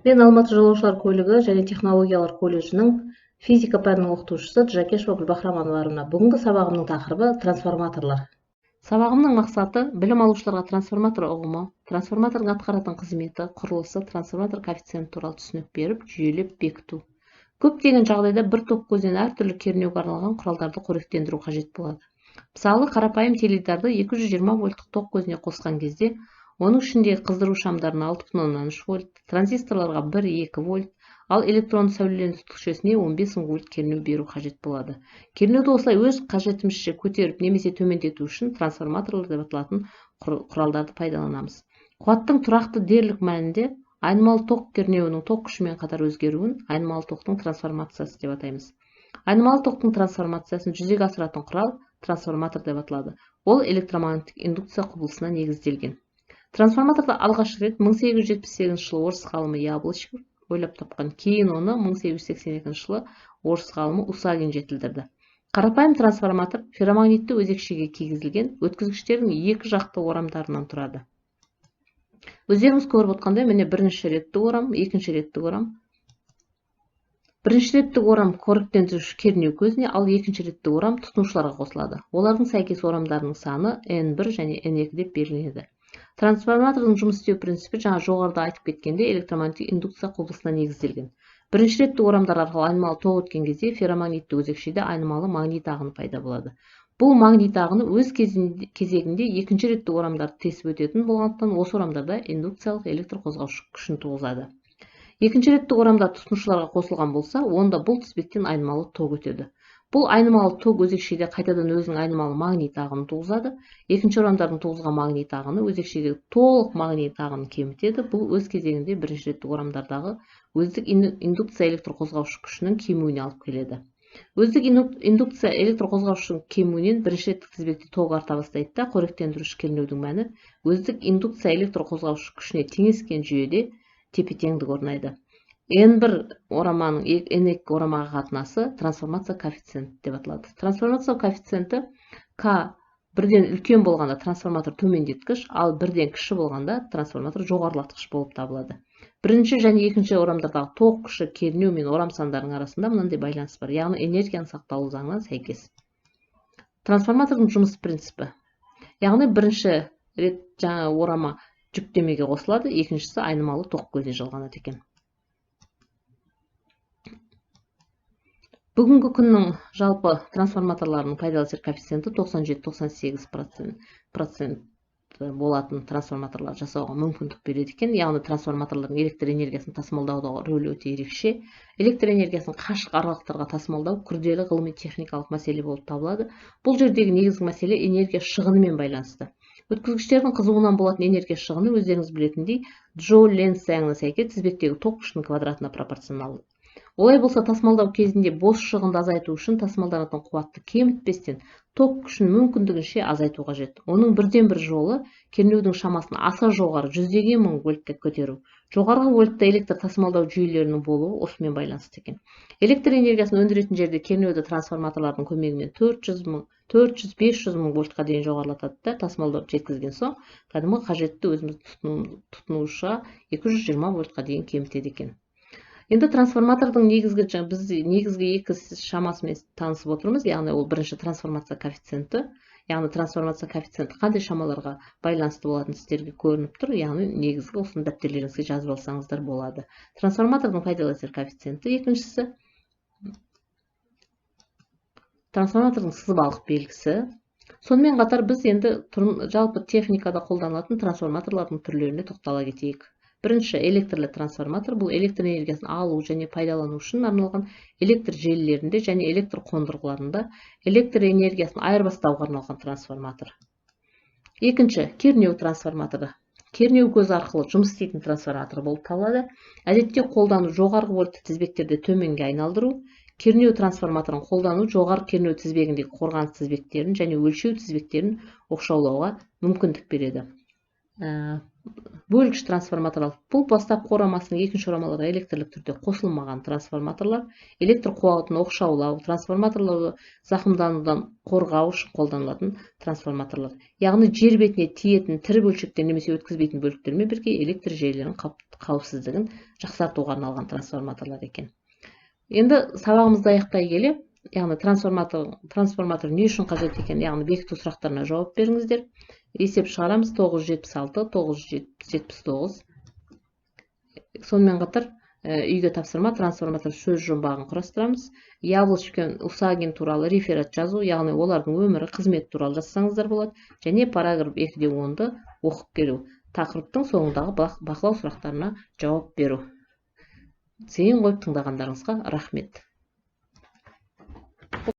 Мен Алматы жолаушылар көлігі және технологиялар колледжінің физика пәнінің оқытушысы Джакешева Гүлбахрамановна. Бүгінгі сабағымның тақырыбы трансформаторлар. Сабағымның мақсаты білім алушыларға трансформатор ұғымы, трансформатордың атқаратын қызметі, құрылысы, трансформатор коэффициенті туралы түсінік беріп, жүйелеп бекіту. Көптеген жағдайда бір ток көзден әртүрлі кернеуге арналған құралдарды қоректендіру қажет болады. Мысалы, қарапайым теледидарды 220 вольттық ток көзіне қосқан кезде, оның ішіндегі қыздыру шамдарына 6,3 вольт, транзисторларға 1-2 вольт, ал электронды сәулелендіру түтікшесіне 15 вольт кернеу беру қажет болады. Кернеуді осылай өз қажетімізше көтеріп немесе төмендету үшін трансформаторлар деп аталатын құралдарды пайдаланамыз. Қуаттың тұрақты дерлік мәнінде айнымалы ток кернеуінің ток күшімен қатар өзгеруін айнымалы токтың трансформациясы деп атаймыз. Айнымалы токтың трансформациясын жүзеге асыратын құрал трансформатор деп аталады. Ол электромагниттік индукция құбылысына негізделген. Трансформаторды алғаш рет 1878 жылы орыс ғалымы Яблочков ойлап тапқан, кейін оны 1882 жылы орыс ғалымы Усагин жетілдірді. Қарапайым трансформатор ферромагнитті өзекшеге кигізілген өткізгіштердің екі жақты орамдарынан тұрады. Өздеріңіз көріп отқандай, міне бірінші ретті орам, екінші ретті орам. Бірінші реттік орам қоректендіруші кернеу көзіне, ал екінші реттік орам тұтынушыларға қосылады. Олардың сәйкес орамдарының саны N1 және N2 деп белгіленеді. Трансформатордың жұмыс істеу принципі жаңа жоғарыда айтып кеткенде электромагниттік индукция құбылысына негізделген. Бірінші реттік орамдар арқылы айнымалы ток өткен кезде ферромагнитті өзекшеде айнымалы магнит ағыны пайда болады. Бұл магнит ағыны өз кезегінде екінші реттік орамдарды тесіп өтетін болғандықтан осы орамдарда индукциялық электр қозғаушы күшін туғызады. Екінші реттік орамдар тұтынушыларға қосылған болса, онда бұл тізбектен айнымалы ток өтеді. Бұл айнымалы ток өзекшеде қайтадан өзінің айнымалы магнит ағынын туғызады. Екінші орамдардың туғызған магнит ағыны өзекшедегі толық магнит ағынын кемітеді. Бұл өз кезегінде бірінші реттік орамдардағы өздік индукция электр қозғаушы күшінің кемуіне алып келеді. Өздік индукция электр қозғаушының кемуінен бірінші реттік тізбекте ток арта бастайды да, қоректендіруші кернеудің мәні өздік индукция электр қозғаушы күшіне теңескен жүйеде тепе-теңдік орнайды. N1 ораманың N2 орамаға қатынасы трансформация коэффициенті деп аталады. Трансформация коэффициенті К бірден үлкен болғанда трансформатор төмендеткіш, ал бірден кіші болғанда трансформатор жоғарылатқыш болып табылады. Бірінші және екінші орамдардағы ток күші кернеу мен орам сандарының арасында мынандай байланыс бар, яғни энергияның сақталу заңына сәйкес. Трансформатордың жұмыс принципі. Яғни бірінші рет жаңа орама жүктемеге қосылады, екіншісі айнымалы ток көзіне жалғанады екен. Бүгінгі күннің жалпы трансформаторларының пайдалы әсер коэффициенті 97-98% болатын трансформаторлар жасауға мүмкіндік береді екен. Яғни трансформаторлардың электр энергиясын тасымалдауда рөлі өте ерекше. Электр энергиясын қашық аралықтарға тасымалдау күрделі ғылыми техникалық мәселе болып табылады. Бұл жердегі негізгі мәселе энергия шығынымен байланысты. Өткізгіштердің қызуынан болатын энергия шығыны өздеріңіз білетіндей Джоуль-Ленц заңына сәйкес тізбектегі ток күшінің квадратына пропорционал. Олай болса, тасымалдау кезінде бос шығынды азайту үшін тасымалданатын қуатты кемітпестен ток күшін мүмкіндігінше азайту қажет. Оның бірден бір жолы кернеудің шамасын аса жоғары 100-ге 1000 вольтқа көтеру. Жоғарғы вольтта электр тасымалдау жүйелерінің болуы осымен байланысты екен. Электр энергиясын өндіретін жерде кернеуді трансформаторлардың көмегімен 400-500 мың вольтқа дейін жоғарылатады да, тасымалдау жеткізген соң, кәдімгі қажетті өзіміз тұтынушыға 220 вольтқа дейін кемітеді екен. Енді трансформатордың негізгі екі шамасымен танысып отырмыз, яғни ол бірінші трансформация коэффициенті, яғни трансформация коэффициенті қандай шамаларға байланысты болатын сіздерге көрініп тұр, яғни негізгі осыны дәптерлеріңізге жазып алсаңыздар болады. Трансформатордың пайдалы әсер коэффициенті, екіншісі трансформатордың сызбалық белгісі. Сонымен қатар біз енді жалпы техникада қолданылатын трансформаторлардың түрлеріне тоқтала кетейік. Бірінші электрлі трансформатор, бұл электр энергиясын алу және пайдалану үшін арналған электр желілерінде және электр қондырғыларында электр энергиясын айырбастауға арналған трансформатор. Екінші, кернеу трансформаторы. Кернеу көзі арқылы жұмыс істейтін трансформатор болып табылады. Әдетте қолдану жоғарғы вольтты тізбектерді төменге айналдыру. Кернеу трансформаторын қолдану жоғары кернеу тізбегіндегі қорғаныс тізбектерін және өлшеу тізбектерін оқшаулауға мүмкіндік береді. бөлгіш трансформаторлар. Бұл бастапқы орамасының екінші орамаларға электрлік түрде қосылмаған трансформаторлар, электр қуатын оқшаулау, трансформаторларды зақымданудан қорғау үшін қолданылатын трансформаторлар. Яғни жер бетіне тиетін тірі бөлшектер немесе өткізбейтін бөліктермен бірге электр желілерінің қауіпсіздігін жақсартуға арналған трансформаторлар екен. Енді сабағымызды аяқтай келе, яғни трансформатор не үшін қажет екен, яғни бекіту сұрақтарына жауап беріңіздер. Есеп шығарамыз 976, 979. Сонымен қатар үйге тапсырма трансформатор сөз жұмбағын құрастырамыз. Яблочко Усагин туралы реферат жазу, яғни олардың өмірі, қызметі туралы жазсаңыздар болады. Және параграф 2-10-ды оқып беру. Тақырыптың соңындағы бақылау сұрақтарына жауап беру. Зейін қойып тыңдағандарыңызға рахмет.